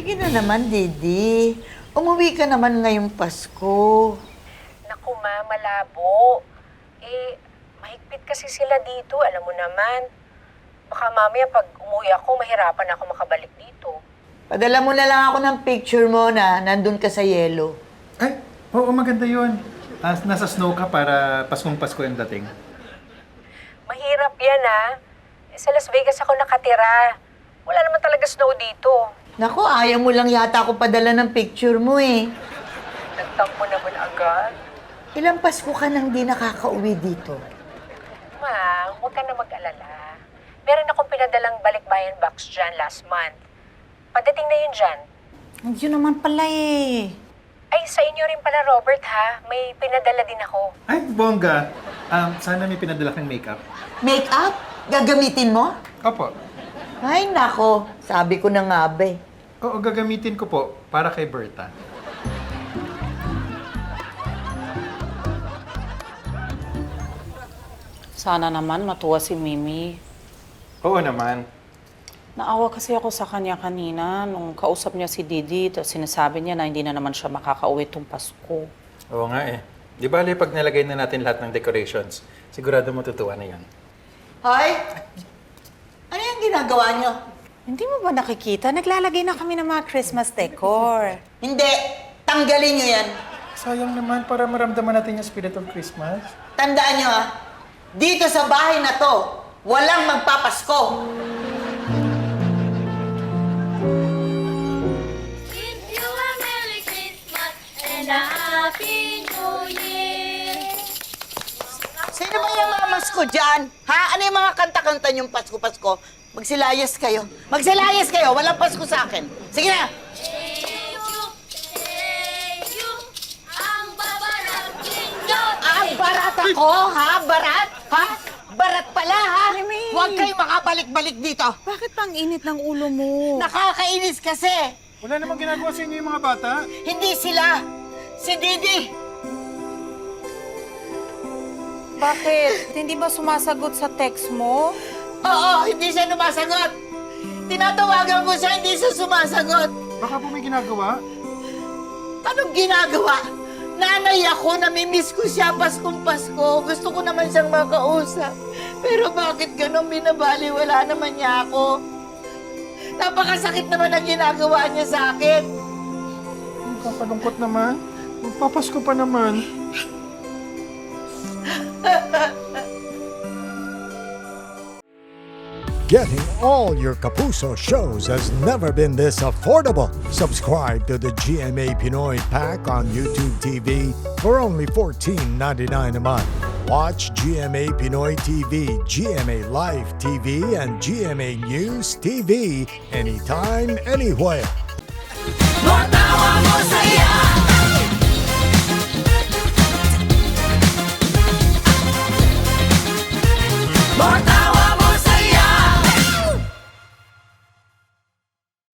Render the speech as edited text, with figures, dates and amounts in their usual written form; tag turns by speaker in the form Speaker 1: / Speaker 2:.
Speaker 1: Sige na naman, Didi. Umuwi ka naman ngayong Pasko.
Speaker 2: Naku ma, malabo. Mahigpit kasi sila dito, alam mo naman. Baka mamaya pag umuwi ako, mahirapan ako makabalik dito.
Speaker 1: Padala mo na lang ako ng picture mo na nandun ka sa yelo.
Speaker 3: Ay, oo, maganda yun. Nasa snow ka para Paskong Pasko yung dating.
Speaker 2: Mahirap yan sa Las Vegas ako nakatira. Wala naman talaga snow dito.
Speaker 1: Naku, ayaw mo lang yata ako padala ng picture mo eh.
Speaker 2: Nagtampo naman agad.
Speaker 1: Ilang Pasko ka nang di nakakauwi dito?
Speaker 2: Ma, huwag ka na mag-alala. Meron akong pinadalang balikbayan box dyan last month. Padating na yun dyan.
Speaker 1: Yun naman pala eh.
Speaker 2: Ay, sa inyo rin pala, Robert, ha? May pinadala din ako.
Speaker 3: Ay, bongga. Sana may pinadala kang makeup.
Speaker 1: Make-up? Gagamitin mo?
Speaker 3: Opo.
Speaker 1: Ay, nako. Sabi ko na nga ba eh.
Speaker 3: Oo, gagamitin ko po para kay Berta.
Speaker 4: Sana naman matuwa si Mimi.
Speaker 3: Oo naman.
Speaker 4: Naawa kasi ako sa kanya kanina nung kausap niya si Didi tapos sinasabi niya na hindi na naman siya makakauwi tong Pasko.
Speaker 3: Oo nga eh. Di bale, pag nalagay na natin lahat ng decorations, sigurado matutuwa na yan.
Speaker 1: Hoy! Ano yung ginagawa nyo?
Speaker 4: Hindi mo ba nakikita? Naglalagay na kami ng mga Christmas decor.
Speaker 1: Hindi. Tanggalin nyo yan.
Speaker 3: Sayang naman para maramdaman natin yung spirit of Christmas.
Speaker 1: Tandaan nyo dito sa bahay na to, walang magpapasko.
Speaker 5: Wish you a Merry Christmas and a Happy New Year.
Speaker 1: Sino ba yung mga masko dyan? Ha? Ano yung mga kanta-kanta niyong Pasko-Pasko? Magsilayas kayo. Magsilayas kayo. Walang Pasko sa akin. Sige na.
Speaker 5: Heyo, ang babarat ninyo.
Speaker 1: Ang barat ako, ha? Barat? Ha? Barat pala, ha?
Speaker 4: Mimi!
Speaker 1: Huwag kayong makabalik-balik dito.
Speaker 4: Bakit pang init ng ulo mo?
Speaker 1: Nakakainis kasi.
Speaker 3: Wala namang ginagawa sa inyo yung mga bata.
Speaker 1: Hindi sila. Si Didi.
Speaker 4: Bakit? Hindi ba sumasagot sa text mo?
Speaker 1: Oo, hindi siya sumasagot. Tinatawagan ko siya, hindi siya sumasagot.
Speaker 3: Baka po may ginagawa.
Speaker 1: Anong ginagawa? Nanay ako, namimiss ko siya Paskong Pasko. Gusto ko naman siyang makausap. Pero bakit ganun binabaliwala naman niya ako? Napakasakit naman ang ginagawa niya sa akin.
Speaker 3: Ang kakalungkot naman. Magpapasko pa naman.
Speaker 6: Getting all your Kapuso shows has never been this affordable. Subscribe to the GMA Pinoy Pack on YouTube TV for only $14.99 a month. Watch GMA Pinoy TV, GMA Live TV, and GMA News TV anytime, anywhere.
Speaker 5: Matawa mo saya.